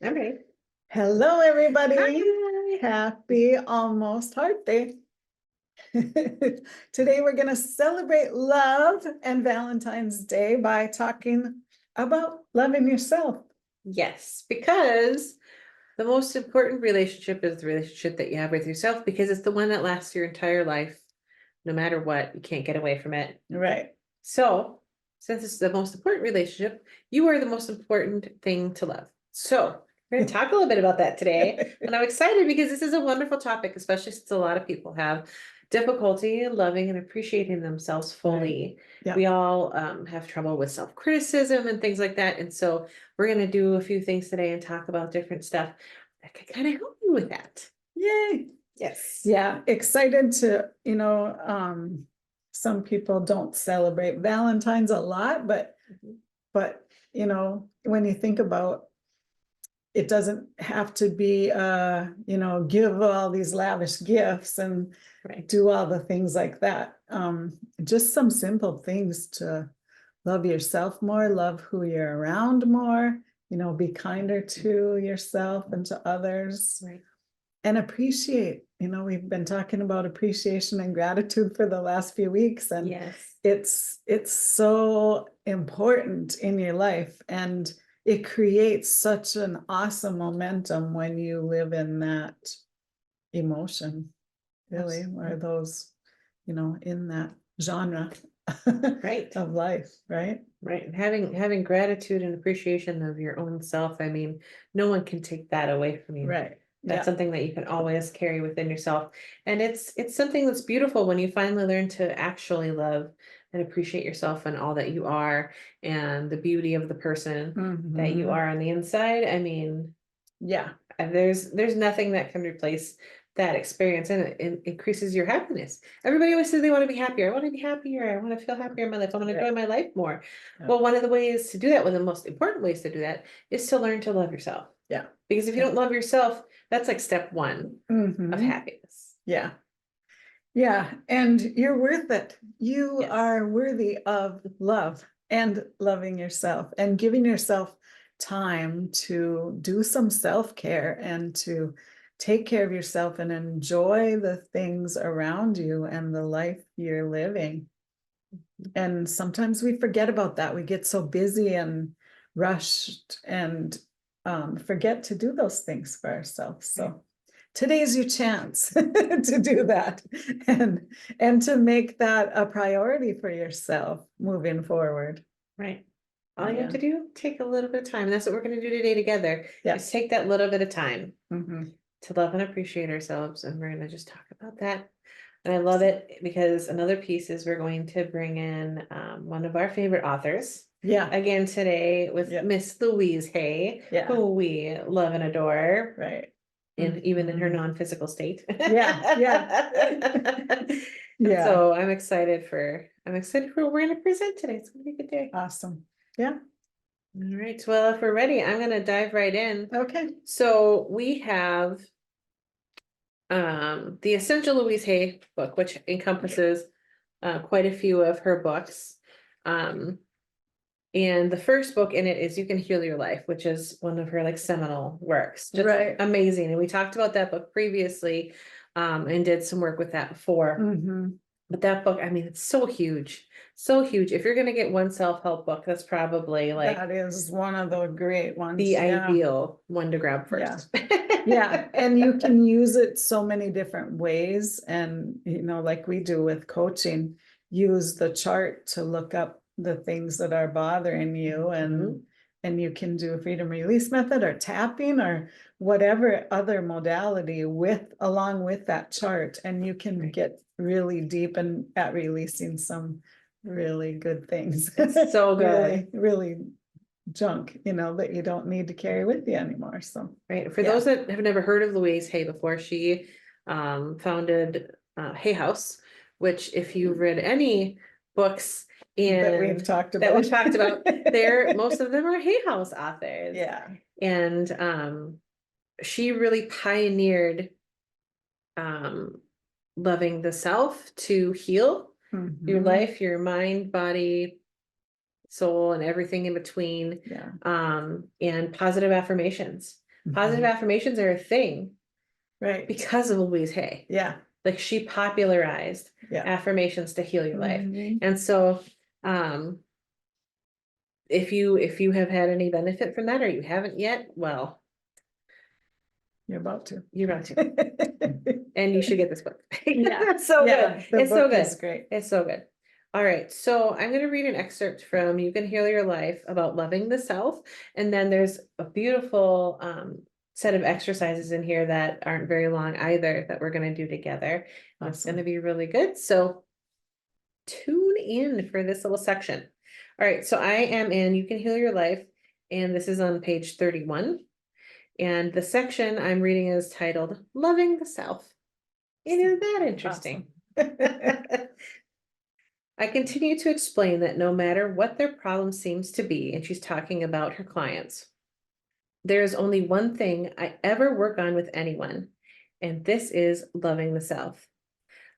All right. Hello, everybody. Hi. Happy almost Heart Day. Today, we're going to celebrate love and Valentine's Day by talking about loving yourself. Yes, because the most important relationship is the relationship that you have with yourself because it's the one that lasts your entire life. No matter what, you can't get away from it. Right. So, since it's the most important relationship, you are the most important thing to love. So, we're going to talk a little bit about that today. And I'm excited because this is a wonderful topic, especially since a lot of people have difficulty loving and appreciating themselves fully. Yeah. We all have trouble with self-criticism and things like that. And so we're going to do a few things today and talk about different stuff that could kind of help you with that. Yay. Yes. Yeah. Excited to, some people don't celebrate Valentine's a lot, but, Mhm. when you think about it doesn't have to be give all these lavish gifts and Right. do all the things like that. Just some simple things to love yourself more, love who you're around more, be kinder to yourself and to others. Right. And appreciate, we've been talking about appreciation and gratitude for the last few weeks, and Yes. it's so important in your life, and it creates such an awesome momentum when you live in that emotion, really, Absolutely. or those, in that genre Right. of life, right? Right. And having gratitude and appreciation of your own self. I mean, no one can take that away from you. Right. That's Yeah. something that you can always carry within yourself. And it's something that's beautiful when you finally learn to actually love and appreciate yourself and all that you are and the beauty of the person that you Mhm. are on the inside. I mean, Yeah. there's nothing that can replace that experience, and it increases your happiness. Everybody always says they want to be happier. I want to be happier. I want to feel happier in my life. I want to Right. enjoy my life more. Yeah. Well, one of the ways to do that, one of the most important ways to do that, is to learn to love yourself. Yeah. Because if you Yeah. don't love yourself, that's like step one of Mhm. happiness. Yeah. Yeah, and you're worth it. You Yes. are worthy of love and loving yourself and giving yourself time to do some self-care and to take care of yourself and enjoy the things around you and the life you're living. And sometimes we forget about that. We get so busy and rushed and forget to do those things for ourselves. So today's your chance to do that and to make that a priority for yourself moving forward. Right. All you have Yeah. to do, take a little bit of time. That's what we're going to do today together. Yeah. Is take that little bit of time Mhm. to love and appreciate ourselves. And we're going to just talk about that. And I love it because another piece is we're going to bring in one of our favorite authors Yeah. again today with Yeah. Miss Louise Hay, Yeah. who we love and adore, Right. even in her Mhm. non-physical state. Yeah. Yeah. And Yeah. so I'm excited for what we're going to present today. It's going to be a good day. Awesome. Yeah. All right. Well, if we're ready, I'm going to dive right in. Okay. So we have the Essential Louise Hay book, which encompasses quite a few of her books. Um, and the first book in it is You Can Heal Your Life, which is one of her like seminal works. Just Right. amazing. And we talked about that book previously, and did some work with that before. Mhm. But that book, I mean, it's so huge, so huge. If you're going to get one self-help book, that's probably like That is one of the great ones. the Yeah. ideal one to grab Yeah. first. Yeah. And you can use it so many different ways. And, like we do with coaching, use the chart to look up the things that are bothering you. Mhm. And you can do a freedom release method or tapping or whatever other modality along with that chart. And you can Right. get really deep and at releasing some really good things. It's so Really, good. really junk, that you don't need to carry with you anymore. So, Right. For yeah, those that have never heard of Louise Hay before, she founded Hay House, which if you've read any books that we've in talked that about. we've talked about, most of them are Hay House authors. Yeah. And she really pioneered um loving the self to heal your Mhm. life, your mind, body, soul, and everything in between, Yeah. and positive affirmations. Positive Mhm. affirmations are a thing Right. because of Louise Hay. Yeah. Like she popularized Yeah. affirmations to heal your life. Mhm. And so, if you have had any benefit from that or you haven't yet, well, You're about to. you're about to. And you should get this book. Yeah. That's so Yeah, good. the It's so book is good. great. It's so good. All right. So I'm going to read an excerpt from You Can Heal Your Life about loving the self. And then there's a beautiful set of exercises in here that aren't very long either that we're going to do together. And it's going to Awesome. be really good. So tune in for this little section. All right. So I am in You Can Heal Your Life. And this is on page 31. And the section I'm reading is titled Loving the Self. Isn't that interesting? Awesome. I continue to explain that no matter what their problem seems to be, and she's talking about her clients, there is only one thing I ever work on with anyone, and this is loving the self.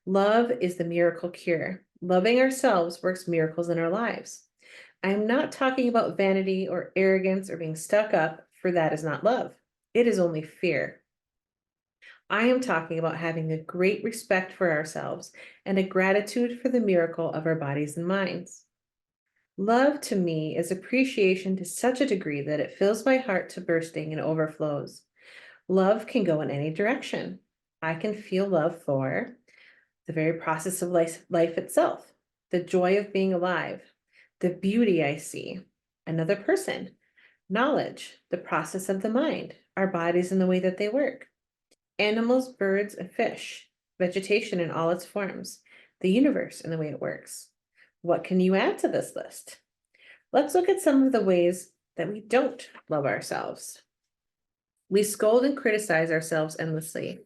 Love is the miracle cure. Loving ourselves works miracles in our lives. I am not talking about vanity or arrogance or being stuck up, for that is not love. It is only fear. I am talking about having a great respect for ourselves and a gratitude for the miracle of our bodies and minds. Love to me is appreciation to such a degree that it fills my heart to bursting and overflows. Love can go in any direction. I can feel love for the very process of life itself, the joy of being alive, the beauty I see, another person, knowledge, the process of the mind, our bodies and the way that they work. Animals, birds, and fish, vegetation in all its forms, the universe and the way it works. What can you add to this list? Let's look at some of the ways that we don't love ourselves. We scold and criticize ourselves endlessly.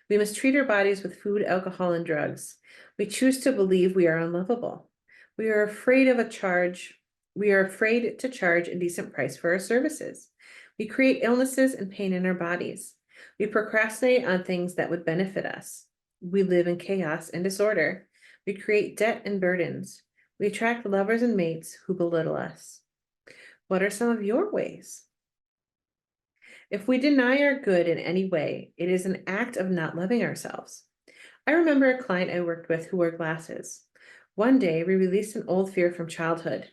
We mistreat our bodies with food, alcohol, and drugs. We choose to believe we are unlovable. We are afraid of a charge. We are afraid to charge a decent price for our services. We create illnesses and pain in our bodies. We procrastinate on things that would benefit us. We live in chaos and disorder. We create debt and burdens. We attract lovers and mates who belittle us. What are some of your ways? If we deny our good in any way, it is an act of not loving ourselves. I remember a client I worked with who wore glasses. One day, we released an old fear from childhood.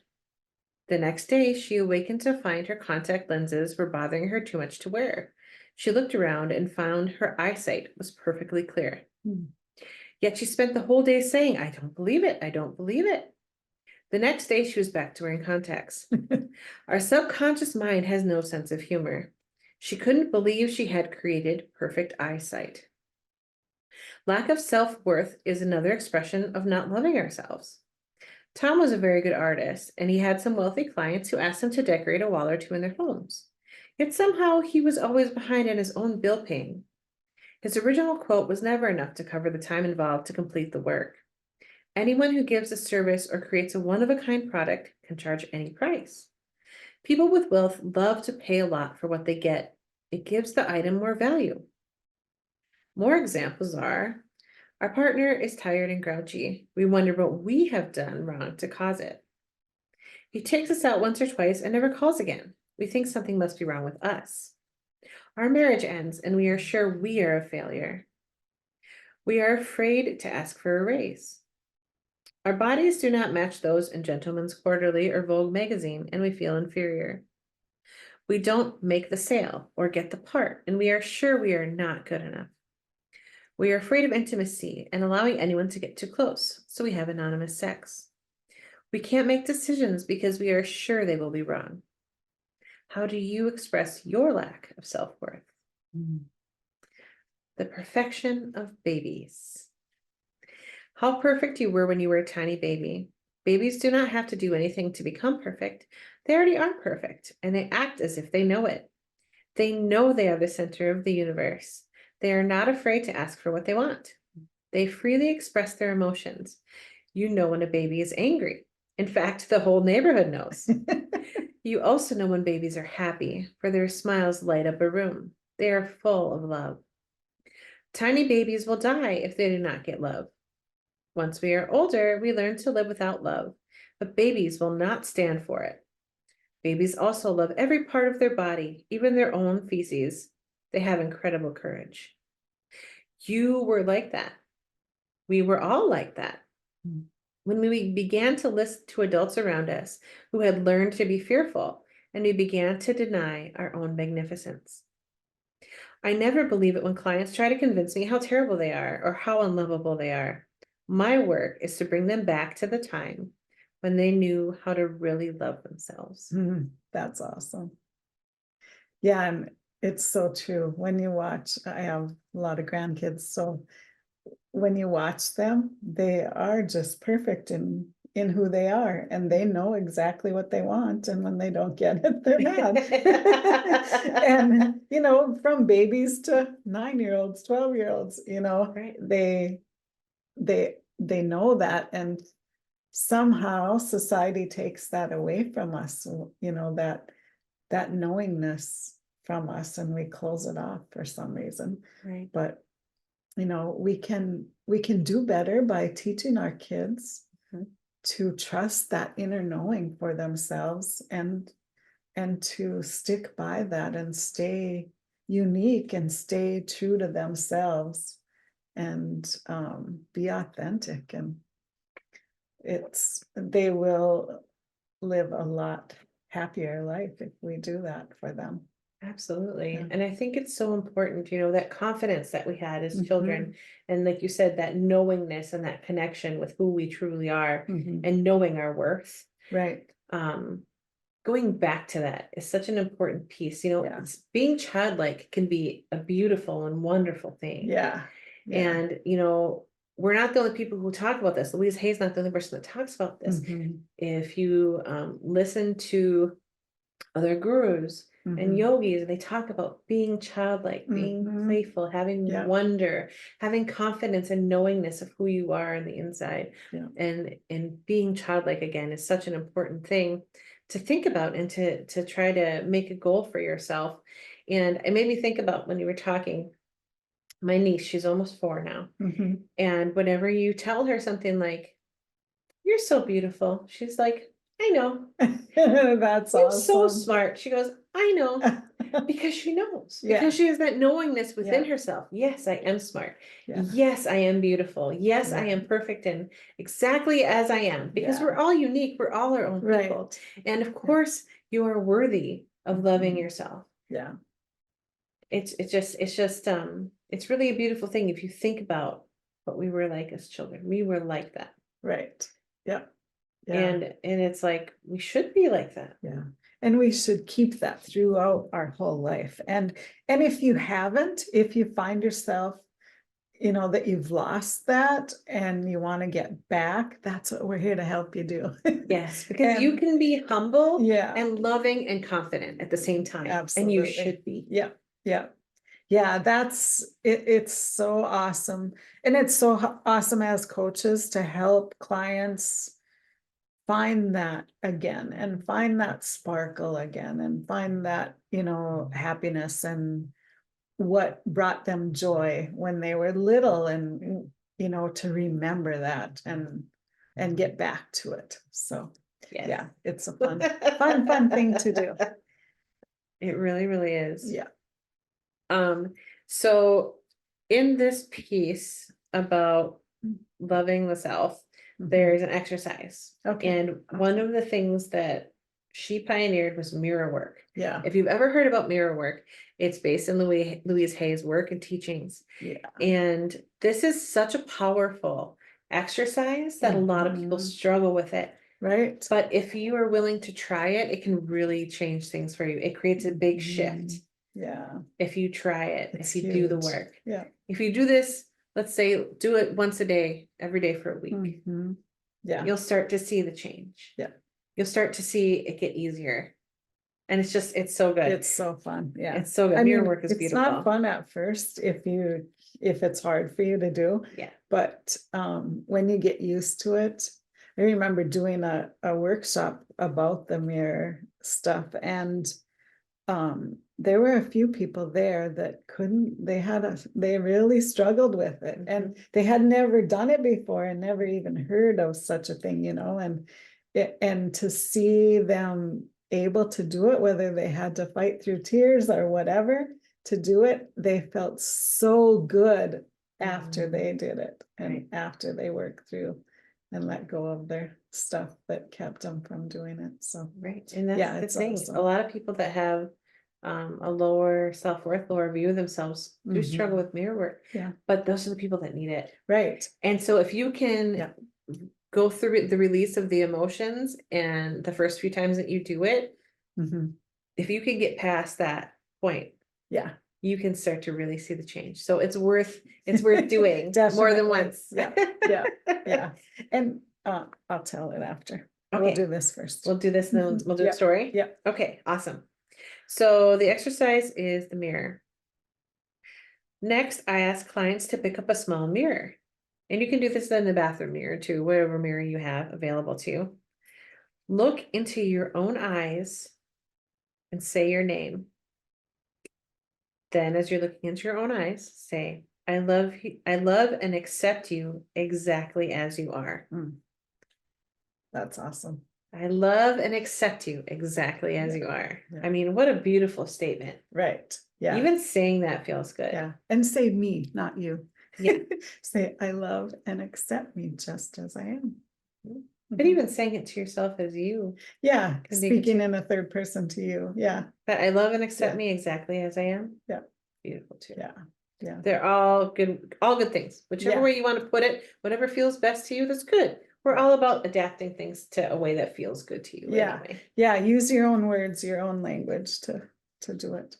The next day, she awakened to find her contact lenses were bothering her too much to wear. She looked around and found her eyesight was perfectly clear. Yet she spent the whole day saying, I don't believe it, I don't believe it. The next day, she was back to wearing contacts. Our subconscious mind has no sense of humor. She couldn't believe she had created perfect eyesight. Lack of self-worth is another expression of not loving ourselves. Tom was a very good artist, and he had some wealthy clients who asked him to decorate a wall or two in their homes. Yet somehow he was always behind in his own bill paying. His original quote was never enough to cover the time involved to complete the work. Anyone who gives a service or creates a one-of-a-kind product can charge any price. People with wealth love to pay a lot for what they get. It gives the item more value. More examples are, our partner is tired and grouchy. We wonder what we have done wrong to cause it. He takes us out once or twice and never calls again. We think something must be wrong with us. Our marriage ends and we are sure we are a failure. We are afraid to ask for a raise. Our bodies do not match those in Gentleman's Quarterly or Vogue magazine, and we feel inferior. We don't make the sale or get the part, and we are sure we are not good enough. We are afraid of intimacy and allowing anyone to get too close, so we have anonymous sex. We can't make decisions because we are sure they will be wrong. How do you express your lack of self-worth? The perfection of babies. How perfect you were when you were a tiny baby. Babies do not have to do anything to become perfect. They already are perfect, and they act as if they know it. They know they are the center of the universe. They are not afraid to ask for what they want. They freely express their emotions. You know when a baby is angry. In fact, the whole neighborhood knows. You also know when babies are happy, for their smiles light up a room. They are full of love. Tiny babies will die if they do not get love. Once we are older, we learn to live without love, but babies will not stand for it. Babies also love every part of their body, even their own feces. they have incredible courage. You were like that. We were all like that. Mm. When we began to listen to adults around us who had learned to be fearful, and we began to deny our own magnificence. I never believe it when clients try to convince me how terrible they are or how unlovable they are. My work is to bring them back to the time when they knew how to really love themselves. That's awesome. Yeah, and it's so true. When you watch, I have a lot of grandkids, so when you watch them, they are just perfect in who they are, and they know exactly what they want, and when they don't get it, they're mad. And from babies to 9-year-olds, 12-year-olds, Right. they know that, and somehow society takes that away from us, that knowingness from us, and we close it off for some reason. Right. But we can do better by teaching our kids to trust that inner knowing for themselves, and to stick by that and stay unique and stay true to themselves, and be authentic, and they will live a lot happier life if we do that for them. Absolutely. Yeah. And I think it's so important, that confidence that we had as Mhm. children. And like you said, that knowingness and that connection with who we truly are Mhm. and knowing our worth. Right. Going back to that is such an important piece. Yeah. Being childlike can be a beautiful and wonderful thing. Yeah. And, we're not the only people who talk about this. Louise Hay is not the only person that talks about this. Mhm. If you listen to other gurus and Mhm. yogis, and they talk about being childlike, being Mhm. playful, having Yeah. wonder, having confidence and knowingness of who you are on the inside. Yeah. And being childlike again is such an important thing to think about and to try to make a goal for yourself. And it made me think about when you were talking, my niece, she's almost 4 now. Mhm. And whenever you tell her something like, "You're so beautiful," she's like, "I know. That's You're so awesome. smart." She goes, "I know." Because she knows, Yeah. because she has that knowingness within Yeah. herself. Yes, I am smart. Yeah. Yes, I am beautiful. Yes, I Yeah. am perfect and exactly as I am, because Yeah. we're all unique. We're all our own people. Right. And of course, you are worthy of loving Mhm. yourself. Yeah. It's really a beautiful thing if you think about what we were like as children. We were like that. Right. Yeah. Yeah. And it's like we should be like that. Yeah. And we should keep that throughout our whole life. And if you haven't, if you find yourself, that you've lost that and you want to get back, that's what we're here to help you do. Yes, because you can be humble Yeah. and loving and confident at the same time. And you Absolutely. should be. Yeah. Yeah. Yeah, that's it. It's so awesome. And it's so awesome as coaches to help clients find that again, and find that sparkle again, and find that, happiness, and what brought them joy when they were little, and to remember that, and get back to it. So Yes. yeah, it's a fun thing to do. It really, really is. Yeah. So in this piece about loving the self, there's an exercise. Okay. And one of the things that she pioneered was mirror work. Yeah. If you've ever heard about mirror work, it's based in Louise Hay's work and teachings. Yeah. And this is such a powerful exercise that a lot of people struggle with it. Right. But if you are willing to try it, it can really change things for you. It creates a big shift. Yeah. If you try it, It's if you do the huge. work. Yeah. If you do this, let's say, do it once a day, every day for a week. Yeah. You'll start to see the change. Yeah. You'll start to see it get easier. And it's so good. It's so fun. Yeah. It's so good. I Mirror mean, work is it's beautiful. not fun at first if it's hard for you to do. Yeah. But when you get used to it, I remember doing a workshop about the mirror stuff, and there were a few people there that they really struggled with it, and they had never done it before and never even heard of such a thing, and to see them able to do it, whether they had to fight through tears or whatever, to do it, they felt so good after Mhm. they did it and Right. after they worked through and let go of their stuff that kept them from doing it. So Right, and yeah, that's the it's thing, awesome. a lot of people that have a lower self-worth, lower view of themselves do struggle with mirror work. Yeah. But those are the people that need it. Right. And so if you can Yeah. go through the release of the emotions and the first few times that you do it, Mhm. if you can get past that point, Yeah. you can start to really see the change. So it's worth doing more than Definitely. once. Yeah. Yeah. And I'll tell it after. We'll Okay. do this first. We'll do this, then we'll do a Yep. story. Yep. Okay, awesome. So the exercise is the mirror. Next, I ask clients to pick up a small mirror. And you can do this in the bathroom mirror too, whatever mirror you have available to you. Look into your own eyes and say your name. Then as you're looking into your own eyes, say, I love and accept you exactly as you are. That's awesome. I love and accept you exactly as Yeah. you are. Yeah. I mean, what a beautiful statement. Right. Yeah. Even saying that feels good. Yeah. And say me, not you. Yeah. Say, I love and accept me just as I am. But Mhm. even saying it to yourself as you. Yeah. Can be good Speaking too. in a third person to you. Yeah. But I love and accept Yeah. me exactly as I am. Yeah. Beautiful too. Yeah. Yeah. They're all good things. Whichever Yeah. way you want to put it, whatever feels best to you, that's good. We're all about adapting things to a way that feels good to you Yeah. anyway. Yeah. Use your own words, your own language to do it.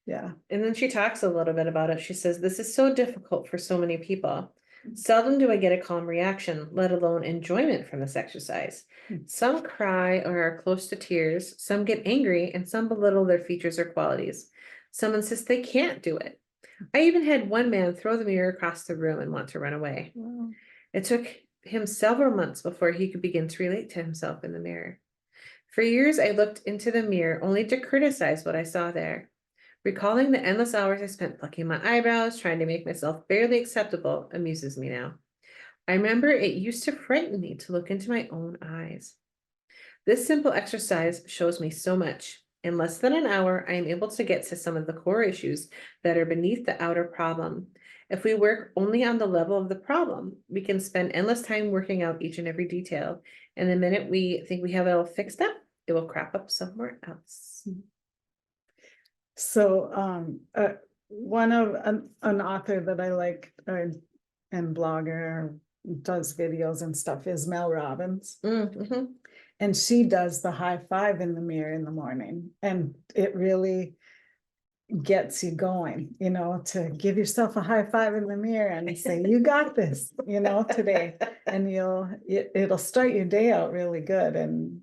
Yeah. And then she talks a little bit about it. She says, this is so difficult for so many people. Seldom do I get a calm reaction, let alone enjoyment from this exercise. Some cry or are close to tears, some get angry, and some belittle their features or qualities. Some insist they can't do it. I even had one man throw the mirror across the room and want to run away. Wow. It took him several months before he could begin to relate to himself in the mirror. For years, I looked into the mirror only to criticize what I saw there. Recalling the endless hours I spent plucking my eyebrows, trying to make myself barely acceptable, amuses me now. I remember it used to frighten me to look into my own eyes. This simple exercise shows me so much. In less than an hour, I am able to get to some of the core issues that are beneath the outer problem. If we work only on the level of the problem, we can spend endless time working out each and every detail. And the minute we think we have it all fixed up, it will crop up somewhere else. So one of an author that I like and blogger does videos and stuff is Mel Robbins. Mm-hmm. And she does the high five in the mirror in the morning. And it really gets you going, to give yourself a high five in the mirror and say, you got this, today. And it'll start your day out really good and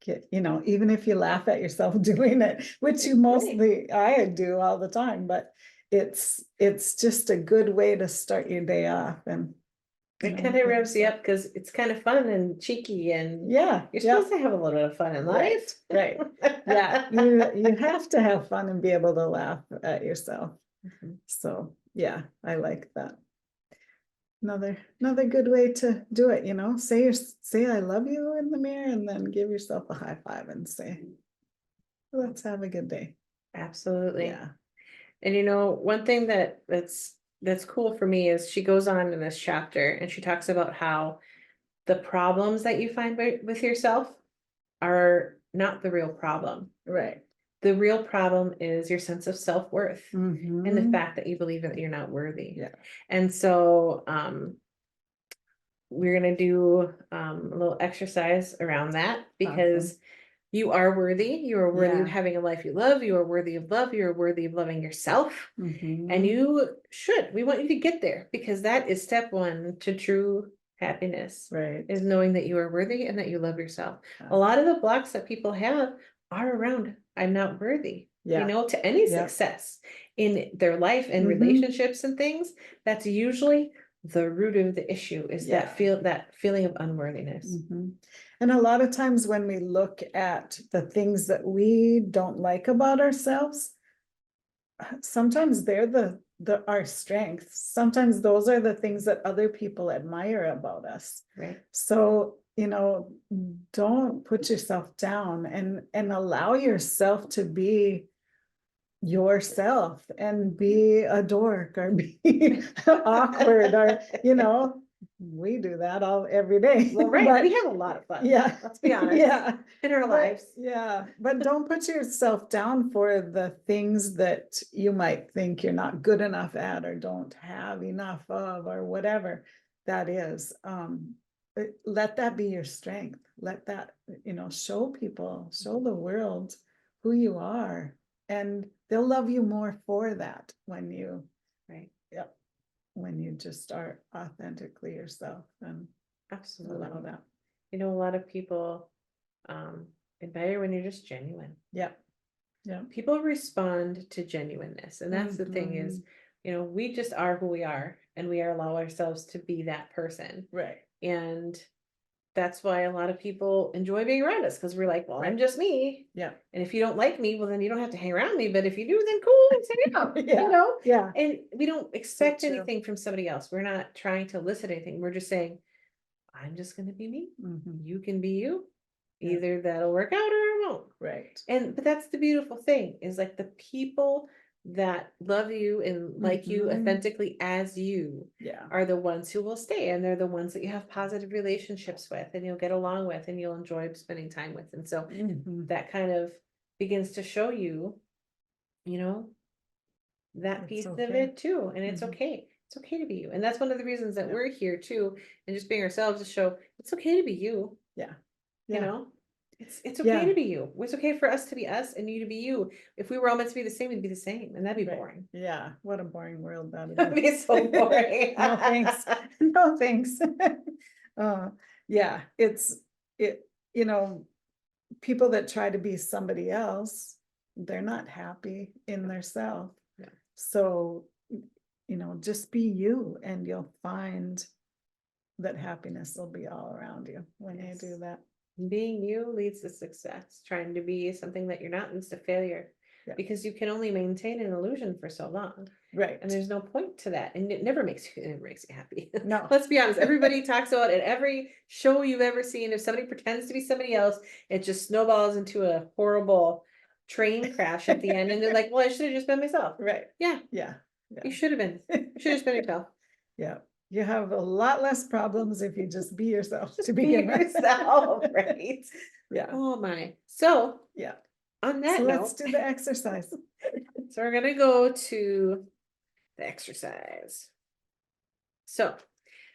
get, even if you laugh at yourself doing it, which you mostly, I do all the time, but it's just a good way to start your day off. And it kind of revs you up because it's kind of fun and cheeky and yeah, you're supposed to have a little bit of fun in life. Right. Yeah. You have to have fun and be able to laugh at yourself. So yeah, I like that. Another good way to do it, say I love you in the mirror and then give yourself a high five and say, let's have a good day. Absolutely. Yeah. And one thing that's cool for me is she goes on in this chapter and she talks about how the problems that you find with yourself are not the real problem. Right. The real problem is your sense of self-worth and the Mhm. fact that you believe that you're not worthy. Yeah. And so we're gonna do a little exercise around that because Awesome. you are worthy. You are worthy of Yeah. having a life you love. You are worthy of love. You are worthy of loving yourself. And we want you to get there because that is step one to true happiness. Right. Is knowing that you are worthy and that you love yourself. Yeah. A lot of the blocks that people have are around, I'm not worthy, Yeah. to any Yeah. success in their life and relationships and things. That's usually the root of the issue is that feeling of unworthiness. And a lot of times when we look at the things that we don't like about ourselves, sometimes they're our strengths. Sometimes those are the things that other people admire about us. Right. So, don't put yourself down and allow yourself to be yourself and be a dork or be awkward or, we do that every day. Well, right, But we have a lot of fun. yeah, Let's be honest. yeah. In our But- lives. Yeah, but don't put yourself down for the things that you might think you're not good enough at or don't have enough of or whatever that is. Let that be your strength. Let that, show people, show the world who you are, and they'll love you more for that when you, Right. yep, when you just are authentically yourself and Absolutely. allow that. A lot of people admire when you're just genuine. Yep. Yeah. People respond to genuineness. And that's the thing is, Mm-hmm. we just are who we are, and we allow ourselves to be that person. Right. And that's why a lot of people enjoy being around us, because we're like, well, I'm Right. just me. Yeah. And if you don't like me, well, then you don't have to hang around me. But if you do, then cool, hang out. Yeah. Yeah. And we don't expect true. anything from somebody else. We're not trying to elicit anything. We're just saying, I'm just going to be me. Mhm. You can be you. Yeah. Either that'll work out or it won't. Right. But that's the beautiful thing, is like the people that love you and like you Mhm. authentically as you Yeah. are the ones who will stay, and they're the ones that you have positive relationships with and you'll get along with and you'll enjoy spending time with. And so Mhm. that kind of begins to show you, that It's piece of okay. it too. And it's Mhm. okay. It's okay to be you. And that's one of the reasons that Yeah. we're here too, and just being ourselves to show it's okay to be you. Yeah. You Yeah. know, it's okay Yeah. to be you. It's okay for us to be us and you to be you. If we were all meant to be the same, we'd be the same, and that'd be Right. boring. Yeah. What a boring world that That'd is. be so boring. No thanks. No thanks. Yeah, people that try to be somebody else, they're not happy in their self. Yeah. So, just be you and you'll find that happiness will be all around you when Yes. you do that. Being you leads to success. Trying to be something that you're not leads to failure. Yeah. Because you can only maintain an illusion for so long. Right. And there's no point to that. And it never makes you happy. No. Let's be honest. Everybody talks about it. Every show you've ever seen, if somebody pretends to be somebody else, it just snowballs into a horrible train crash at the end. And they're like, well, I should have just been myself. Right. Yeah. Yeah. You should have been. You should have just been yourself. Yeah. You have a lot less problems if you just be yourself Just to be begin with. yourself, right? Yeah. Oh my. So Yeah. on that So note, let's do the exercise. so we're gonna go to the exercise. So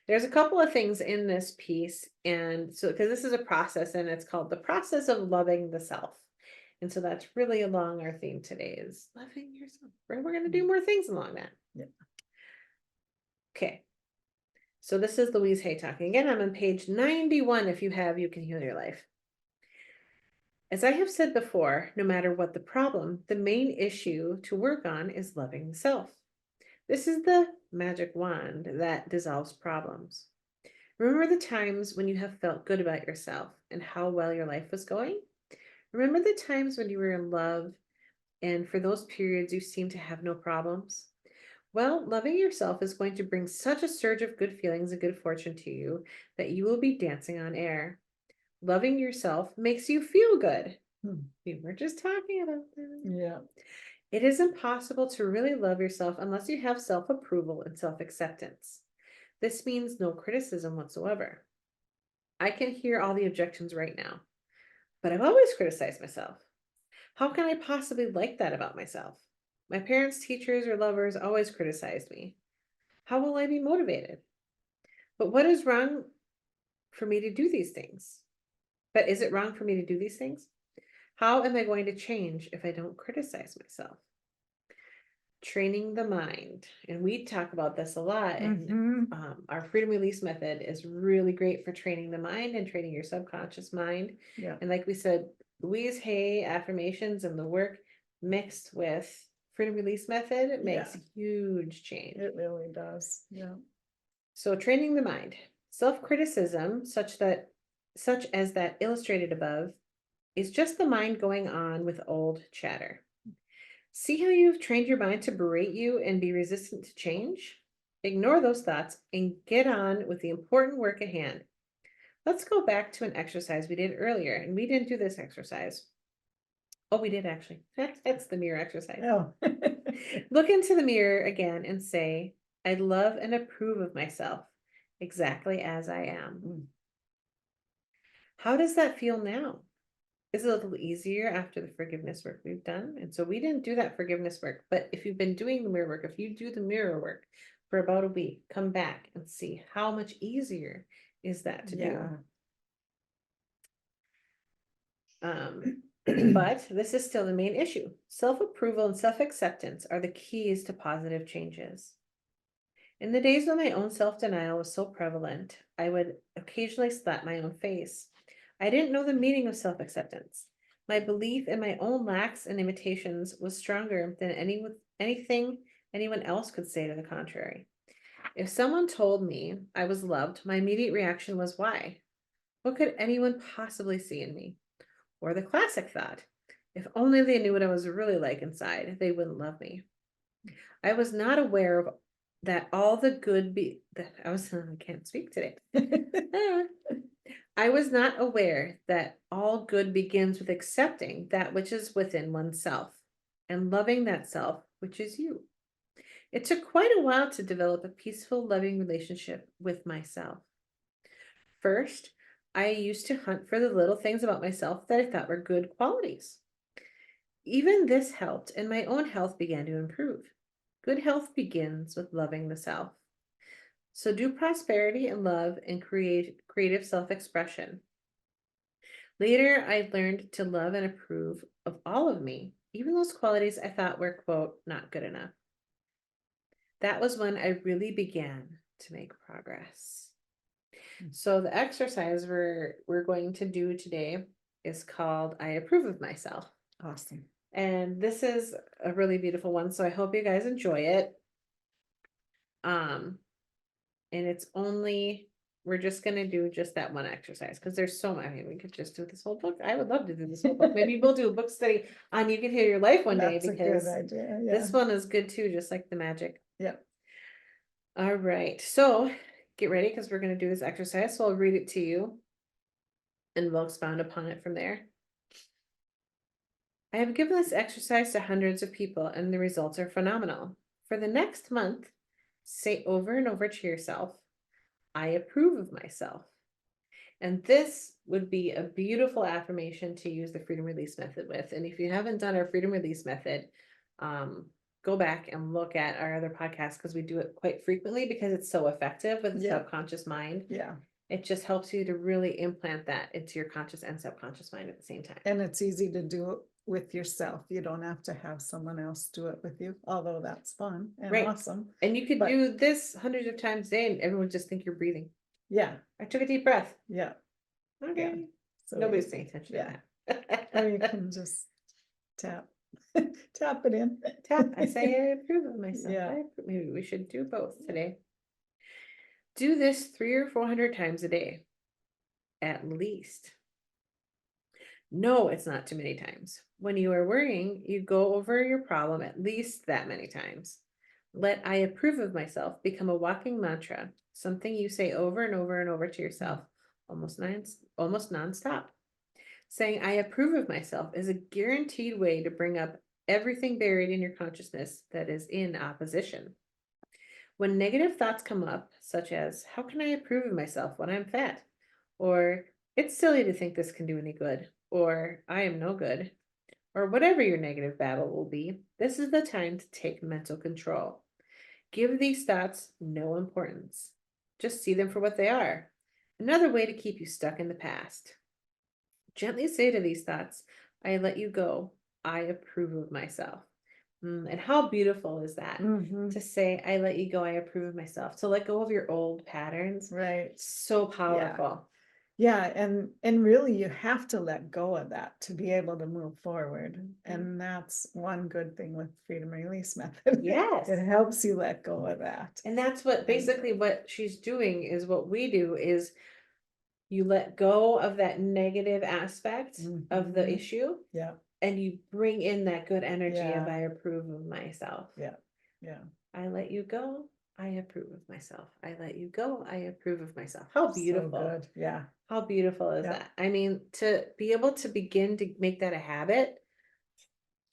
there's a couple of things in this piece, and so because this is a process, and it's called the process of loving the self. And so that's really along our theme today, is loving yourself. We're gonna do more things along that. Yeah. Okay. So this is Louise Hay talking again. I'm on page 91. If you have, you can heal your life. As I have said before, no matter what the problem, the main issue to work on is loving the self. This is the magic wand that dissolves problems. Remember the times when you have felt good about yourself and how well your life was going? Remember the times when you were in love, and for those periods you seemed to have no problems? Well, loving yourself is going to bring such a surge of good feelings and good fortune to you that you will be dancing on air. Loving yourself makes you feel good. We were just talking about that. Yeah. It is impossible to really love yourself unless you have self-approval and self-acceptance. This means no criticism whatsoever. I can hear all the objections right now, but I've always criticized myself. How can I possibly like that about myself? My parents, teachers, or lovers always criticized me. How will I be motivated? But what is wrong for me to do these things? But is it wrong for me to do these things? How am I going to change if I don't criticize myself? Training the mind. And we talk about this a lot. And our freedom release method is really great for training the mind and training your subconscious mind. Yeah. And like we said, Louise Hay affirmations and the work mixed with freedom release method, it makes huge change. It really does. Yeah. So training the mind, self-criticism, such as that illustrated above, is just the mind going on with old chatter. See how you've trained your mind to berate you and be resistant to change? Ignore those thoughts and get on with the important work at hand. Let's go back to an exercise we did earlier, and we didn't do this exercise. Oh, we did actually. That's the mirror exercise. Oh. Look into the mirror again and say, I love and approve of myself exactly as I am. Mm. How does that feel now? Is it a little easier after the forgiveness work we've done? And so we didn't do that forgiveness work, but if you've been doing the mirror work, if you do the mirror work for about a week, come back and see how much easier is that to do. But this is still the main issue. Self-approval and self-acceptance are the keys to positive changes. In the days when my own self-denial was so prevalent, I would occasionally slap my own face. I didn't know the meaning of self-acceptance. My belief in my own lacks and limitations was stronger than anything anyone else could say to the contrary. If someone told me I was loved, my immediate reaction was, why? What could anyone possibly see in me? Or the classic thought, if only they knew what I was really like inside, they wouldn't love me. I was not aware of that all the good I can't speak today. I was not aware that all good begins with accepting that which is within oneself and loving that self, which is you. It took quite a while to develop a peaceful, loving relationship with myself. First, I used to hunt for the little things about myself that I thought were good qualities. Even this helped, and my own health began to improve. Good health begins with loving the self. So do prosperity and love and creative self-expression. Later, I learned to love and approve of all of me, even those qualities I thought were, quote, not good enough. That was when I really began to make progress. So the exercise we're going to do today is called I Approve of Myself. Awesome. And this is a really beautiful one, so I hope you guys enjoy it. And it's only, we're just gonna do just that one exercise because there's so many. I mean, we could just do this whole book. I would love to do this whole book. Maybe we'll do a book study on You Can Heal Your Life one day That's a because good idea. Yeah. this one is good too, just like the magic. Yeah. All right, so get ready because we're gonna do this exercise. So I'll read it to you and we'll expound upon it from there. I have given this exercise to hundreds of people and the results are phenomenal. For the next month, say over and over to yourself, I approve of myself. And this would be a beautiful affirmation to use the freedom release method with. And if you haven't done our freedom release method, go back and look at our other podcasts because we do it quite frequently because it's so effective with the Yeah. subconscious mind. Yeah. It just helps you to really implant that into your conscious and subconscious mind at the same time. And it's easy to do it with yourself. You don't have to have someone else do it with you, although that's fun and Right. awesome. And you could But- do this hundreds of times a day and everyone would just think you're breathing. Yeah. I took a deep breath. Yeah. Okay. Yeah. So Nobody's easy. paying attention Yeah. to that. Or you can just tap tap it in. Tap. I say I approve of myself. Yeah. Maybe we should do both today. Do this 300 or 400 times a day, at least. No, it's not too many times. When you are worrying, you go over your problem at least that many times. Let I approve of myself become a walking mantra, something you say over and over and over to yourself, almost nonstop. Saying I approve of myself is a guaranteed way to bring up everything buried in your consciousness that is in opposition. When negative thoughts come up, such as, how can I approve of myself when I'm fat? Or, it's silly to think this can do any good. Or, I am no good. Or whatever your negative battle will be, this is the time to take mental control. Give these thoughts no importance. Just see them for what they are. Another way to keep you stuck in the past. Gently say to these thoughts, I let you go. I approve of myself. And how beautiful is that? Mhm. To say, I let you go, I approve of myself. To let go of your old patterns. Right. So powerful. Yeah, and really you have to let go of that to be able to move forward. And that's one good thing with freedom release method. Yes. It helps you let go of that. And that's what basically what she's doing is what we do is you let go of that negative aspect of the Mhm. issue. Yeah. And you bring in that good energy of Yeah. I approve of myself. Yeah. Yeah. I let you go. I approve of myself. I let you go. I approve of myself. How beautiful. So good. Yeah. How beautiful is Yeah. that? I mean, to be able to begin to make that a habit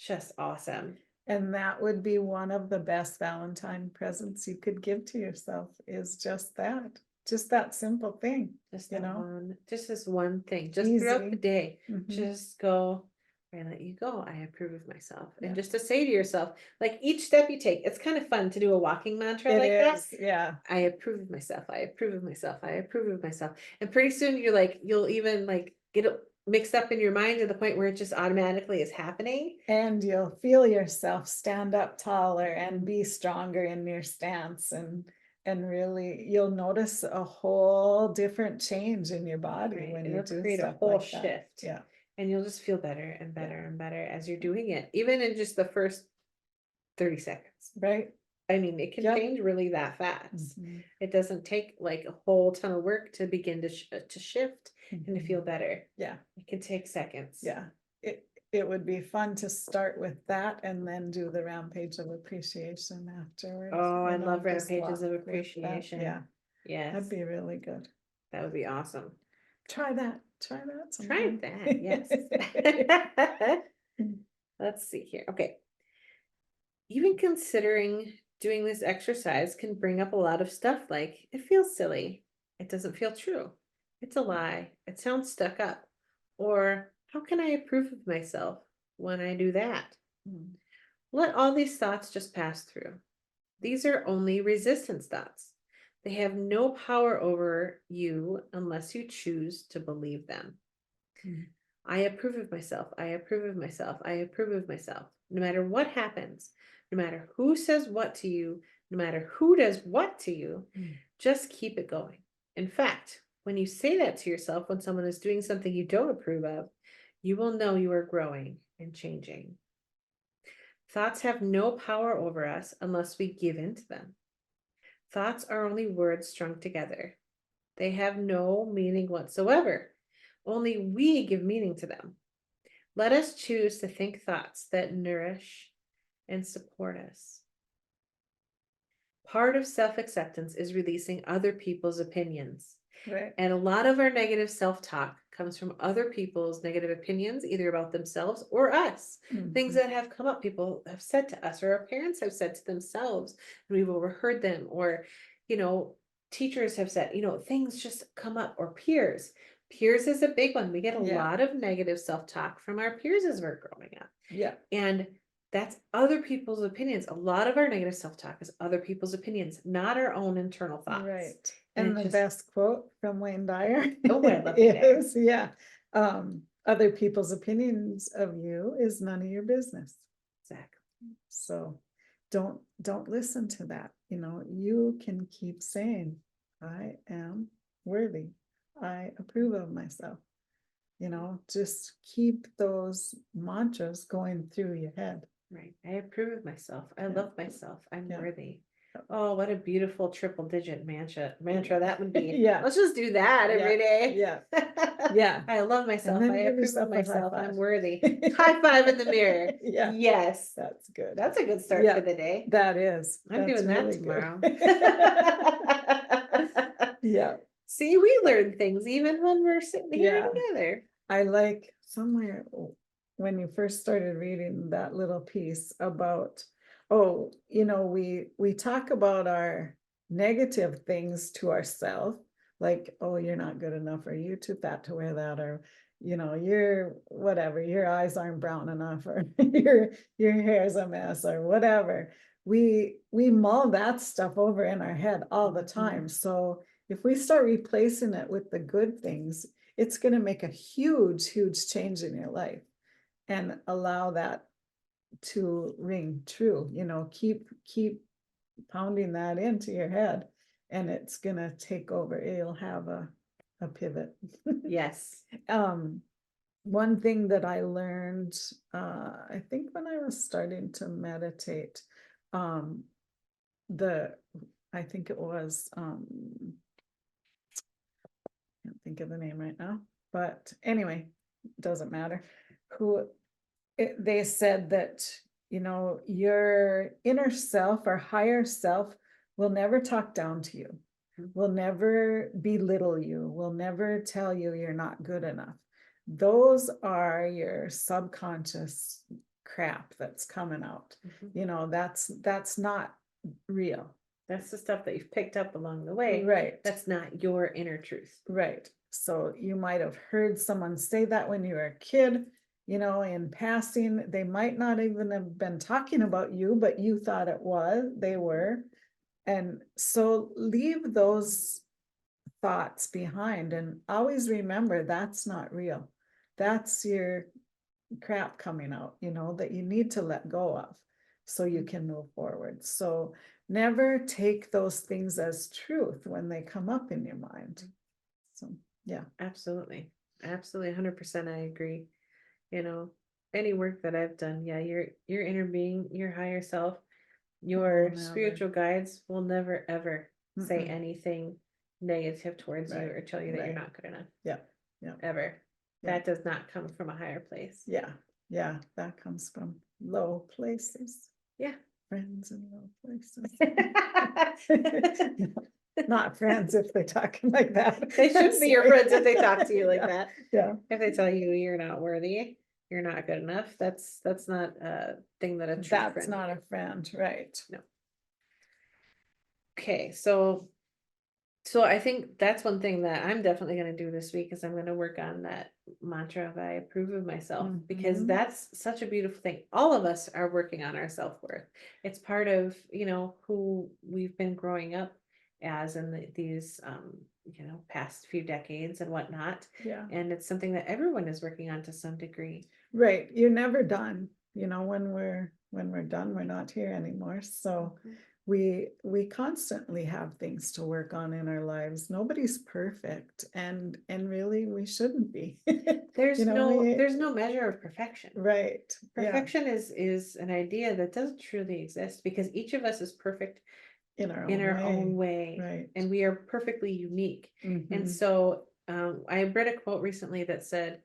Just awesome. And that would be one of the best Valentine presents you could give to yourself, is just that simple thing, Just you that know? one, just this one thing, just throughout the Easy. day, Mhm. just go, I let you go. I approve of myself. And Yeah. just to say to yourself, like each step you take, it's kind of fun to do a walking mantra It like that. is, yeah, I approve of myself. I approve of myself. I approve of myself. And pretty soon you're like, you'll even like get it mixed up in your mind to the point where it just automatically is happening. and you'll feel yourself stand up taller and be stronger in your stance, and really you'll notice a whole different change in your body Right. when And you it'll do create a stuff whole like that. shift. Yeah, And you'll just feel better and better Yeah. and better as you're doing it, even in just the first 30 seconds. right. I mean, it can Yep. change really that fast. Mhm. It doesn't take like a whole ton of work to begin to shift and to Mhm. feel better. Yeah, It can take seconds. yeah. It would be fun to start with that and then do the rampage of appreciation afterwards. Oh, I you know, love just rampages of walk with that. appreciation. Yeah, Yes, that'd be really good. that would be awesome. Try that Try sometime. that, yes. Let's see here. Okay. Even considering doing this exercise can bring up a lot of stuff like it feels silly. It doesn't feel true. It's a lie. It sounds stuck up. Or how can I approve of myself when I do that? Mm. Let all these thoughts just pass through. These are only resistance thoughts. They have no power over you unless you choose to believe them. Mm. I approve of myself. I approve of myself. I approve of myself. No matter what happens, no matter who says what to you, no matter who does what to you, Mm. just keep it going. In fact, when you say that to yourself, when someone is doing something you don't approve of, you will know you are growing and changing. Thoughts have no power over us unless we give in to them. Thoughts are only words strung together. They have no meaning whatsoever. Only we give meaning to them. Let us choose to think thoughts that nourish and support us. Part of self-acceptance is releasing other people's opinions. Right. And a lot of our negative self-talk comes from other people's negative opinions, either about themselves or us. Things Mhm. that have come up, people have said to us, or our parents have said to themselves, and we've overheard them, or, teachers have said, things just come up, or peers. Peers is a big one. We get a Yeah. lot of negative self-talk from our peers as we're growing up. Yeah. And that's other people's opinions. A lot of our negative self-talk is other people's opinions, not our own internal thoughts. Right. And And it the just- best quote from Wayne Dyer Oh, I love Wayne Dyer. is, yeah, other people's opinions of you is none of your business. Exactly. So don't listen to that. You can keep saying, I am worthy. I approve of myself. Just keep those mantras going through your head. Right. I approve of myself. I Yeah. love myself. I'm Yeah. worthy. Oh, what a beautiful triple digit mantra that would be. Yeah. Let's just do that every day. Yeah. Yeah. I love myself. then I give approve yourself of a high myself. I'm five. worthy. High five in the mirror. Yeah. Yes. That's good. That's a good start Yeah, for the day. that is. I'm That's doing that really good. tomorrow. Yeah, See, we learn things even when we're sitting here Yeah. together. I like somewhere when you first started reading that little piece about, we talk about our negative things to ourselves, like, oh, you're not good enough, or you're too fat to wear that, or you're whatever, your eyes aren't brown enough, or your hair's a mess, or whatever. We mull that stuff over in our head all the time. So if we start replacing it with the good things, it's going to make a huge, huge change in your life, and allow that to ring true. Keep pounding that into your head, and it's going to take over. You'll have a pivot. Yes. One thing that I learned, I think when I was starting to meditate, I think it was, can't think of the name right now, but anyway, doesn't matter who. They said that your inner self or higher self will never talk down to you, will never belittle you, will never tell you you're not good enough. Those are your subconscious crap that's coming out. Mhm. You know, that's not real. That's the stuff that you've picked up along the way. Right. That's not your inner truth. Right. So you might have heard someone say that when you were a kid, you know, in passing. They might not even have been talking about you, but you thought they were. And so leave those thoughts behind and always remember that's not real. That's your crap coming out, you know, that you need to let go of so you can move forward. So never take those things as truth when they come up in your mind. So yeah. Absolutely. Absolutely. 100% I agree. You know, any work that I've done, yeah, your inner being, your higher self, your never. spiritual guides will never ever say Mm-mm. anything negative towards you Right, or tell you that you're right. not good enough. Yeah, yeah, Ever. yeah. That does not come from a higher place. Yeah, yeah, that comes from low places, Yeah. friends in low places. Not friends if they talk like that. They shouldn't be your Sorry. friends if they talk to you like Yeah, that. yeah, If they tell you you're not worthy, you're not good enough, that's not a thing that a true that's friend not would a friend, right? do. No. Okay, so I think that's one thing that I'm definitely going to do this week is I'm going to work on that mantra of I approve of myself because Mhm. that's such a beautiful thing. All of us are working on our self-worth. It's part of, you know, who we've been growing up as in these you know, past few decades and whatnot. Yeah, And it's something that everyone is working on to some degree. right. You're never done. You know, when we're done, we're not here anymore. So Mhm. we constantly have things to work on in our lives. Nobody's perfect, and really we shouldn't be. You know, There's no measure of perfection. right. Yeah, Perfection is an idea that doesn't truly exist because each of us is perfect in our in own our own way. way, Right. and we are perfectly unique. And Mhm. so I read a quote recently that said,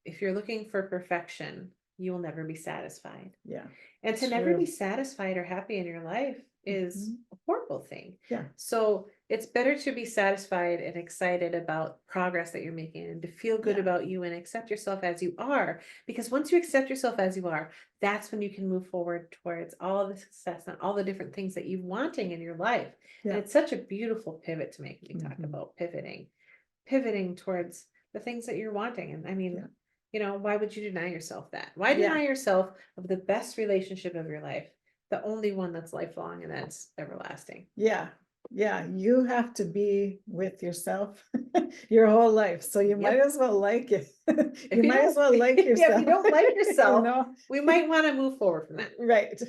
if you're looking for perfection, you will never be satisfied. Yeah. And to never be True. satisfied or happy in your life is Mhm. a horrible thing. Yeah. So it's better to be satisfied and excited about progress that you're making and to feel good Yeah. about you and accept yourself as you are. Because once you accept yourself as you are, that's when you can move forward towards all the success and all the different things that you're wanting in your life. And Yeah. it's such a beautiful pivot to make me talk Mhm. about pivoting towards the things that you're wanting. And I mean, Yeah. you know, why would you deny yourself that? Why Yeah. deny yourself of the best relationship of your life, the only one that's lifelong and that's everlasting? Yeah. Yeah. You have to be with yourself your whole life. So you might Yep. as well like it. If You you might as don't, well like yeah, yourself. if you don't like You yourself, know? we might want to move forward from that. Right.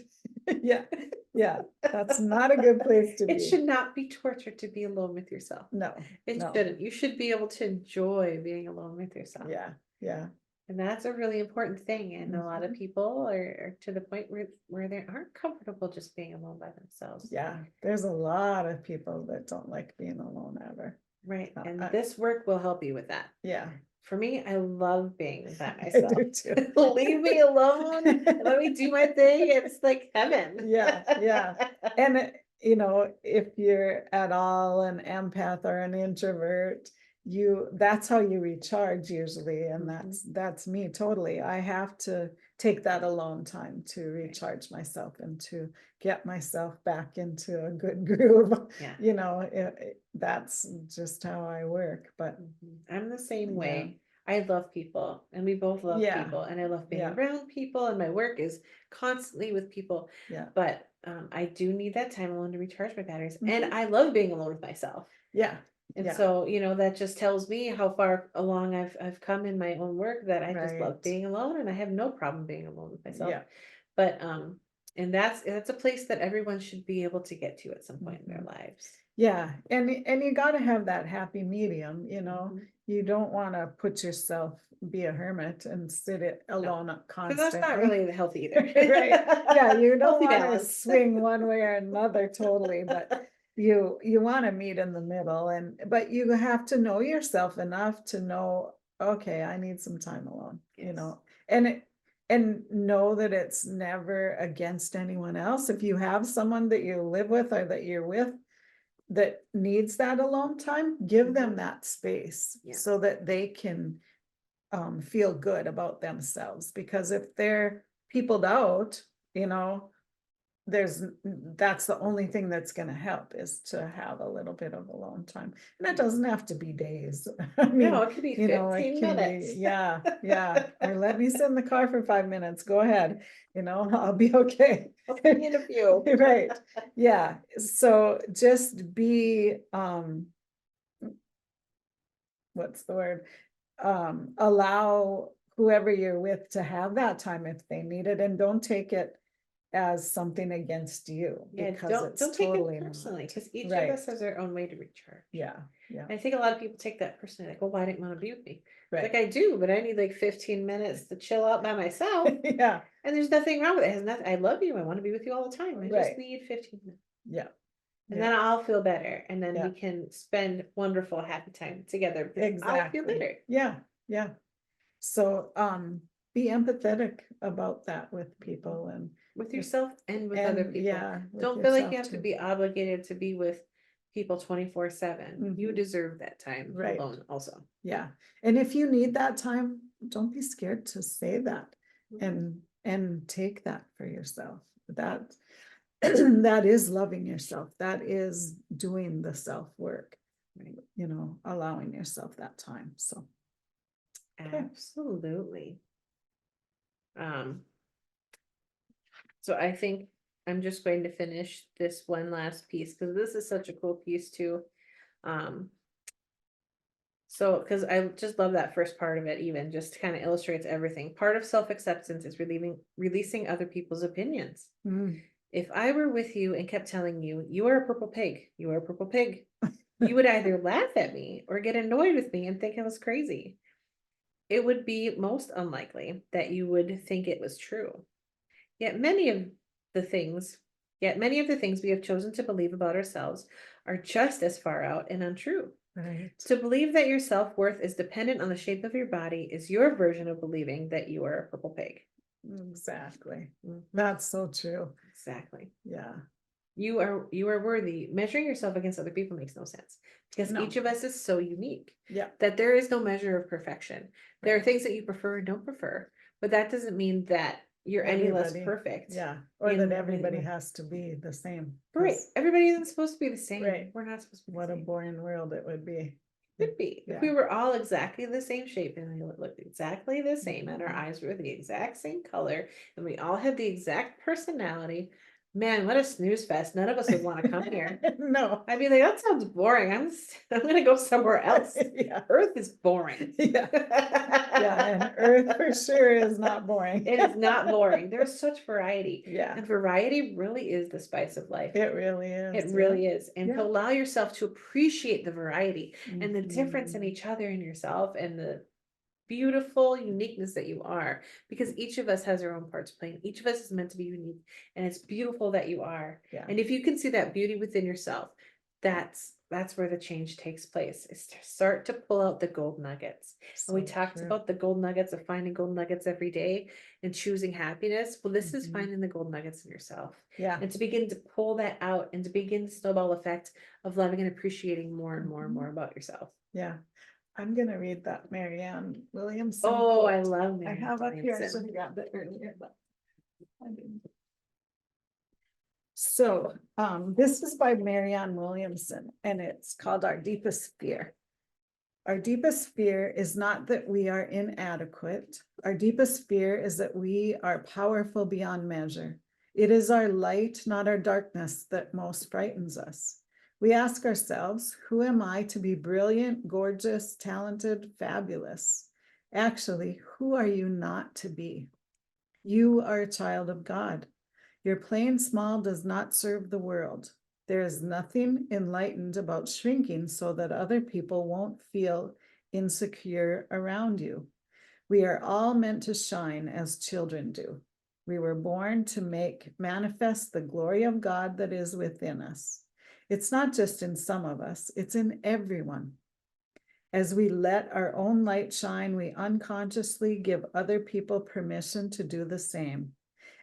Yeah. Yeah. That's not a good place to It be. should not be torture to be alone with yourself. No. It No. shouldn't. You should be able to enjoy being alone with yourself. Yeah. Yeah. And that's a really important thing. And a lot of Mhm. people are to the point where they aren't comfortable just being alone by themselves. Yeah. There's a lot of people that don't like being alone ever. Right. And I- this work will help you with that. Yeah. For me, I love being by I myself. do too. Leave me alone and let me do my thing. It's like heaven. Yeah, yeah. And you know, if you're at all an empath or an introvert, that's how you recharge usually. And that's me totally. I have to take that alone time to recharge myself and to get myself back into a good groove. Yeah. You know, that's just how I work. But I'm the same yeah, way. I love people and we both love yeah, people and I love being yeah, around people and my work is constantly with people. yeah, But I do need that time alone to recharge my batteries. And Mhm. I love being alone with myself. yeah, And yeah, so, you know, that just tells me how far along I've come in my own work that I just love right. being alone and I have no problem being alone with myself. Yeah. But and that's a place that everyone should be able to get to at some point in their Mhm. lives. Yeah, and you got to have that happy medium, you know. Mhm. You don't want to put yourself, be a hermit and sit it No, alone because that's not constantly. really healthy either. Right. Yeah, you don't Healthy want to balance. swing one way or another totally, but you want to meet in the middle, but you have to know yourself enough to know, okay, I need some time alone, you Yes. know. And know that it's never against anyone else. If you have someone that you live with or that you're with that needs that alone time, give them Mhm. that space Yeah. so that they can feel good about themselves. Because if they're peopled out, that's the only thing that's gonna help, is to have a little bit of alone time. And that doesn't have to be days. I mean, No, it could be it 15 can minutes. be, yeah, or let me sit in the car for 5 minutes, go ahead, I'll be okay. I'll bring in a few. Right, yeah, so just be, what's the word? Allow whoever you're with to have that time if they need it, and don't take it as something against you, Yeah, because it's don't take totally it not. personally, because each of Right. us has our own way to recharge. Yeah, I think a lot of people take that personally, like, well, why didn't you want to be with me? right. Like, I do, but I need like 15 minutes to chill out by myself. Yeah, And there's nothing wrong with it. It has nothing. I love you. I want to be with you all the time. I Right. just need 15 minutes. yeah, And then I'll feel better. And then Yeah. we can spend wonderful, happy time together, because I'll feel exactly. better. Yeah. So, be empathetic about that with people, and With yourself and with other people. yeah. with Don't feel like you yourself have to too. be obligated to be with people 24/7. You Mhm. deserve that time Right. alone also. Yeah, and if you need that time, don't be scared to say that, and take that for yourself. That that is loving yourself. That is doing the self work, Right. allowing yourself that time. So, okay. Absolutely. So I think I'm just going to finish this one last piece, because this is such a cool piece too. So, because I just love that first part of it, even just kind of illustrates everything. Part of self-acceptance is releasing other people's opinions. Mm. If I were with you and kept telling you, you are a purple pig, you are a purple pig, you would either laugh at me or get annoyed with me and think I was crazy. It would be most unlikely that you would think it was true. Yet many of the things we have chosen to believe about ourselves are just as far out and untrue. Right. To believe that your self-worth is dependent on the shape of your body is your version of believing that you are a purple pig. Exactly. Mhm. That's so true. Exactly. Yeah. You are worthy. Measuring yourself against other people makes no sense, because No. each of us is so unique Yeah. that there is no measure of perfection. There are Right. things that you prefer and don't prefer, but that doesn't mean that you're any less Everybody, perfect. Yeah, or in that the way everybody you are. has to be the same. Right. 'Cause Everybody isn't supposed to be the same. Right. We're not supposed to be the what a same. boring world it would be. Could be. If Yeah. we were all exactly the same shape and we looked exactly the same and our Mhm. eyes were the exact same color and we all had the exact personality, man, what a snooze fest. None of us would want to come here. No. I'd be like, that sounds boring. I'm gonna go somewhere else. Yeah. Earth is boring. Yeah. Yeah, and Earth for sure is not boring. It is not boring. There's such variety. Yeah. And variety really is the spice of life. It really is. It really is. And to Yeah. allow yourself to appreciate the variety and the difference in Mhm. each other and yourself and the beautiful uniqueness that you are, because each of us has our own parts playing. Each of us is meant to be unique, and it's beautiful that you are. Yeah. And if you can see that beauty within yourself, that's where the change takes place, is to start to pull out the gold nuggets. And we So talked true. about the gold nuggets of finding gold nuggets every day and choosing happiness. Well, this is Mhm. finding the gold nuggets in yourself. Yeah. And to begin to pull that out and to begin the snowball effect of loving and appreciating more and more and more about yourself. Yeah. I'm gonna read that Marianne Williamson. Oh, quote. I love I Mary have up here, I Williamson. should have grabbed it earlier, but I didn't. So, this is by Marianne Williamson, and it's called Our Deepest Fear. Our deepest fear is not that we are inadequate. Our deepest fear is that we are powerful beyond measure. It is our light, not our darkness, that most frightens us. We ask ourselves, who am I to be brilliant, gorgeous, talented, fabulous? Actually, who are you not to be? You are a child of God. Your playing small does not serve the world. There is nothing enlightened about shrinking so that other people won't feel insecure around you. We are all meant to shine as children do. We were born to make manifest the glory of God that is within us. It's not just in some of us, it's in everyone. As we let our own light shine, we unconsciously give other people permission to do the same.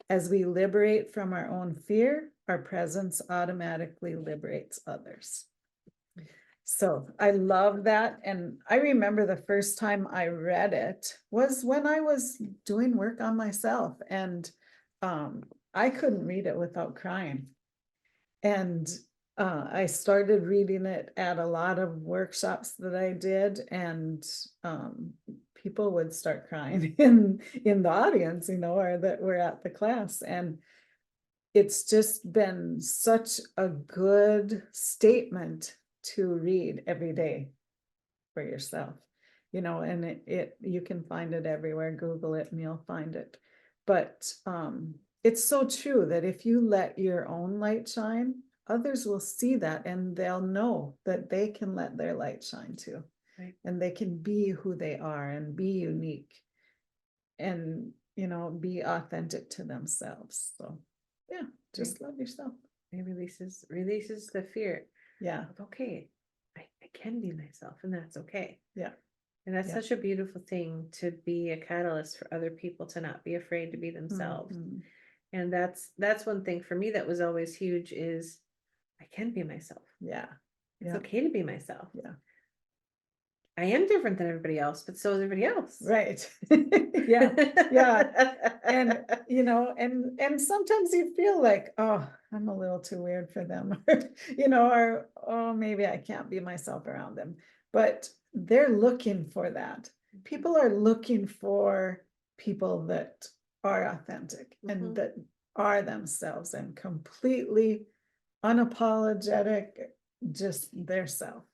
As we liberate from our own fear, our presence automatically liberates others. So I love that. And I remember the first time I read it was when I was doing work on myself, and I couldn't read it without crying. And I started reading it at a lot of workshops that I did, and people would start crying in the audience, or that were at the class. And it's just been such a good statement to read every day for yourself, and you can find it everywhere. Google it and you'll find it. But it's so true that if you let your own light shine, others will see that and they'll know that they can let their light shine too. Right. And they can be who they are and be unique and, be authentic to themselves. So yeah, just love yourself. It releases the fear Yeah. of, okay, I can be myself, and that's okay. Yeah. And that's Yeah. such a beautiful thing, to be a catalyst for other people to not be afraid to be themselves. Mhm. And that's one thing for me that was always huge, is I can be myself. Yeah. It's Yeah. okay to be myself. Yeah. I am different than everybody else, but so is everybody else. Right. Yeah. Yeah. And and sometimes you feel like, oh, I'm a little too weird for them, or oh, maybe I can't be myself around them. But they're looking for that. People are looking for people that are authentic and that are themselves and completely unapologetic, just their self.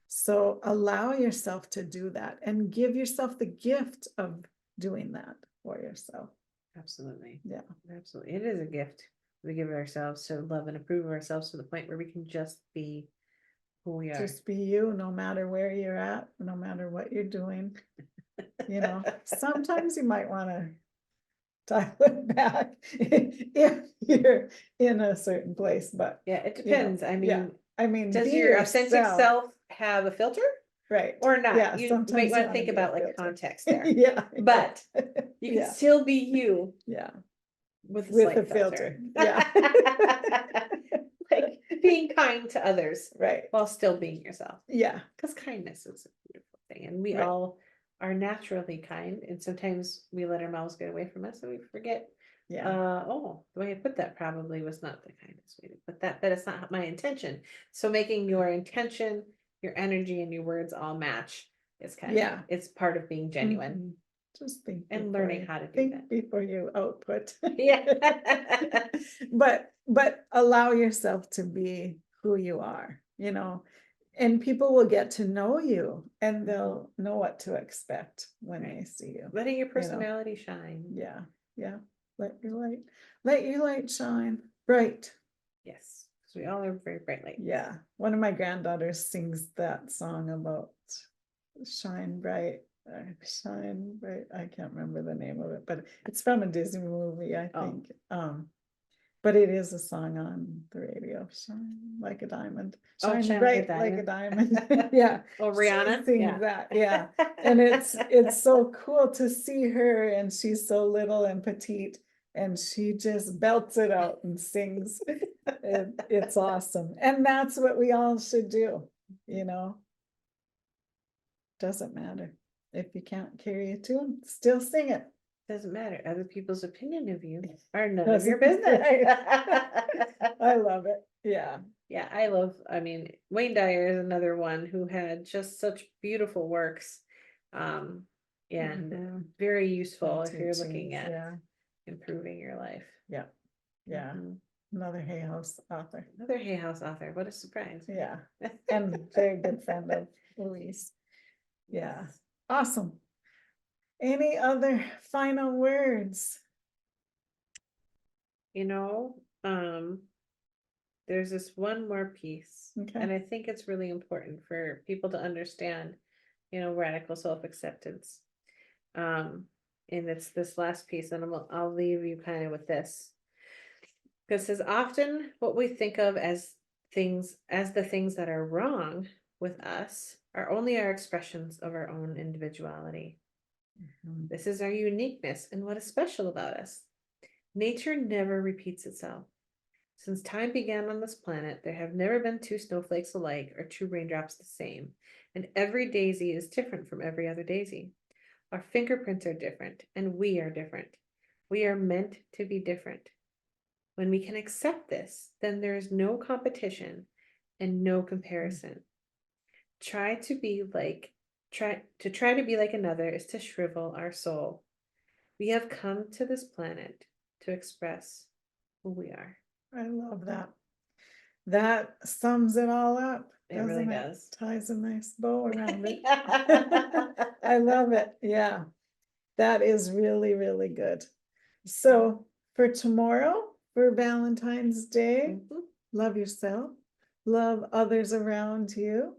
So allow yourself to do that and give yourself the gift of doing that for yourself. Absolutely. Yeah. Absolutely. It is a gift we give ourselves, to love and approve of ourselves to the point where we can just be who we are. Just be you, no matter where you're at, no matter what you're doing. Sometimes you might want to dial it back if you're in a certain place, but Yeah, it depends. I mean, does be your authentic yourself. self have a filter? Right. Or not? Yeah, You sometimes might you want to wanna think be a about like filter. context there. Yeah. But you can Yeah. still be you Yeah. with a With slight a filter. filter. Yeah. Like being kind to others Right. while still being yourself. Yeah. Because kindness is a beautiful thing, and we Right. all are naturally kind, and sometimes we let our mouths get away from us and we forget. Yeah. Oh, the way I put that probably was not the kindest way to put that, but it's not my intention. So making your intention, your energy, and your words all match is it's part of being genuine. Mhm. Just think and before learning you- how to do think that. before you output. Yeah. But allow yourself to be who you are, and people will get to know you and they'll know what to expect when Right. they see you. Letting your personality shine. Yeah. Yeah. Let your light shine bright. Yes, because we all are very bright lights. Yeah. One of my granddaughters sings that song about shine bright. Shine bright. I can't remember the name of it, but it's from a Disney movie, I think. But it is a song on the radio. Shine like a diamond. Shine Shine bright like a diamond. Yeah. Oh, She Rihanna. sings that. Yeah. And it's so cool to see her, and she's so little and petite, and she just belts it out and sings. It's awesome. And that's what we all should do, Doesn't matter. If you can't carry a tune, still sing it. Doesn't matter. Other people's opinion of you are none of Doesn't- your business. I love it. Yeah. Yeah, Wayne Dyer is another one who had just such beautiful works. And Mhm. very useful if you're Teachings, looking at yeah. improving your life. Yeah. Yeah. Mhm. Another Hay House author. Another Hay House author. What a surprise. Yeah. And very good friend of Louise. Yeah. Awesome. Any other final words? There's this one more piece, Okay. and I think it's really important for people to understand, radical self-acceptance. And it's this last piece, and I'll leave you kind of with this. Because as often what we think of as the things that are wrong with us are only our expressions of our own individuality. Mhm. This is our uniqueness and what is special about us. Nature never repeats itself. Since time began on this planet, there have never been two snowflakes alike or two raindrops the same, and every daisy is different from every other daisy. Our fingerprints are different, and we are different. We are meant to be different. When we can accept this, then there is no competition and no comparison. Try to be like another is to shrivel our soul. We have come to this planet to express who we are. I love that. That sums it all up. It really doesn't does. Ties a nice bow around it. I love it. Yeah. That is really, really good. So for tomorrow, for Valentine's Day, Mhm. love yourself, love others around you,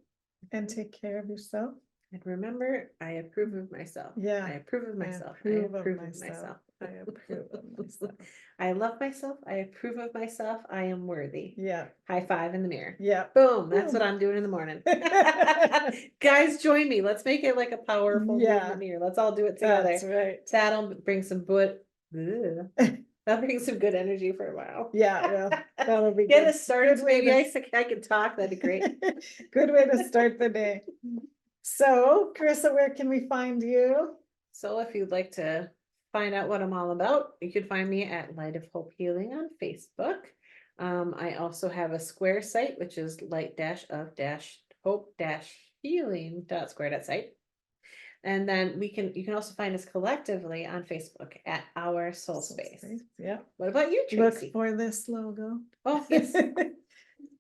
and take care of yourself. And remember, I approve of myself. Yeah, I approve of myself. I approve of approve of myself. myself. I approve of myself. I love myself. I approve of myself. I am worthy. Yeah, High five in the mirror. yeah. Boom. That's what Boom. I'm doing in the morning. Guys, join me. Let's make it like a powerful Yeah. movement here. Let's all do it together. That's right. That'll bring some good. That'll bring some good energy for a while. Yeah, well, that'll be Get good. us started. Good way Maybe to- I can talk. That'd be great. Good way to start the day. So, Carissa, where can we find you? So if you'd like to find out what I'm all about, you can find me at Light of Hope Healing on Facebook. I also have a Square site, which is light-of-hope-healing.square.site. And then you can also find us collectively on Facebook at our SoulSpace. Yeah. What about you, Look Tracy? for this logo. Oh, yes.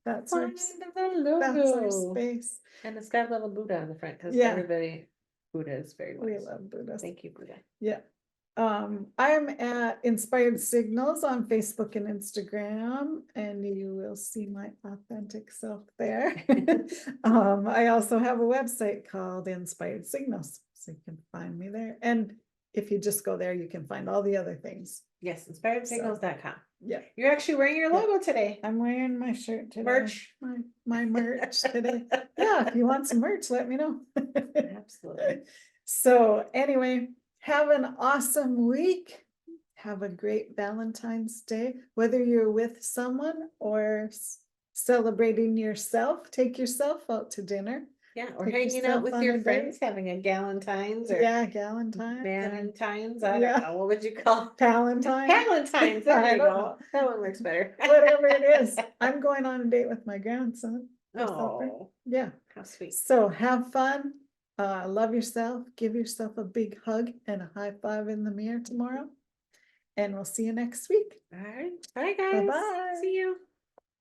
That's our, Find the that's our logo. space. And it's got a little Buddha on the front because Yeah. everybody, Buddha is very We wise. love Buddhas. Thank you, Buddha. Yeah. I'm at Inspired Signals on Facebook and Instagram, and you will see my authentic self there. I also have a website called Inspired Signals, so you can find me there. And if you just go there, you can find all the other things. Yes, inspiredsignals.com. Yeah, You're actually wearing your Yeah. logo today. I'm wearing my shirt today. Merch. My merch today. Yeah, if you want some merch, let me know. Absolutely. So anyway, have an awesome week. Have a great Valentine's Day, whether you're with someone or celebrating yourself. Take yourself out to dinner. Yeah, or Take hanging out yourself with on your a friends, date. having a Galentine's or Yeah, Valentine. Valentine's. I Yeah. don't know. What would you call it? Valentine. Valentine's. There I you don't go. know. That one works better. Whatever it is. I'm going on a date with my grandson. for supper. Oh, Yeah. how sweet. So have fun. Love yourself. Give yourself a big hug and a high five in the mirror tomorrow. And we'll see you next week. All right. Bye, guys. Bye-bye. See you.